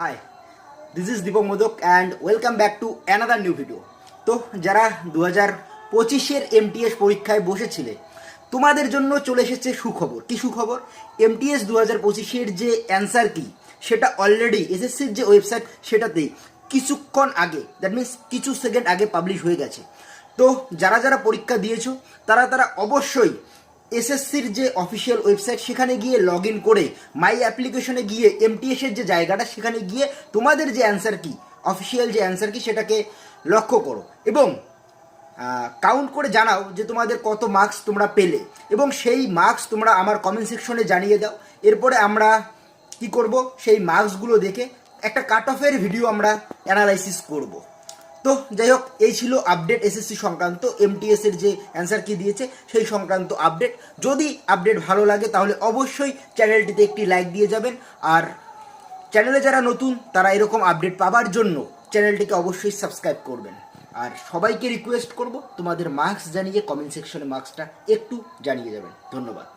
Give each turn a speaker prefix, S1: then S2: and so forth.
S1: High, this is Deepak Modak and welcome back to another new video. তো যারা 2025-এর MTS পরীক্ষায় বসেছিলে তোমাদের জন্য চলে এসেছে সুখবর। কি সুখবর? এমটিএস 2025-এর যে অ্যান্সার কি সেটা অলরেডি এসএসসির যে ওয়েবসাইট সেটাতেই কিছুক্ষণ আগে, দ্যাট মিনস কিছু সেকেন্ড আগে পাবলিশ হয়ে গেছে। তো যারা যারা পরীক্ষা দিয়েছো তারা অবশ্যই এসএসসির যে অফিসিয়াল ওয়েবসাইট সেখানে গিয়ে লগ ইন করে মাই অ্যাপ্লিকেশনে গিয়ে এমটিএসের যে জায়গাটা সেখানে গিয়ে তোমাদের যে অ্যান্সার কি, অফিসিয়াল যে অ্যান্সার কি সেটাকে লক্ষ্য করো এবং কাউন্ট করে জানাও যে তোমাদের কত মার্কস তোমরা পেলে, এবং সেই মার্কস তোমরা আমার কমেন্ট সেকশনে জানিয়ে দাও। এরপরে আমরা কি করব, সেই মার্কসগুলো দেখে একটা কাট অফের ভিডিও আমরা অ্যানালাইসিস করব। তো যাই হোক, এই ছিল আপডেট এসএসসি সংক্রান্ত, এমটিএস এর যে অ্যান্সার কি দিয়েছে সেই সংক্রান্ত আপডেট। যদি আপডেট ভালো লাগে তাহলে অবশ্যই চ্যানেলটিতে একটি লাইক দিয়ে যাবেন, আর চ্যানেলে যারা নতুন তারা এরকম আপডেট পাওয়ার জন্য চ্যানেলটিকে অবশ্যই সাবস্ক্রাইব করবেন। আর সবাইকে রিকোয়েস্ট করব তোমাদের মার্কস জানিয়ে কমেন্ট সেকশনে মার্কসটা একটু জানিয়ে যাবেন। ধন্যবাদ।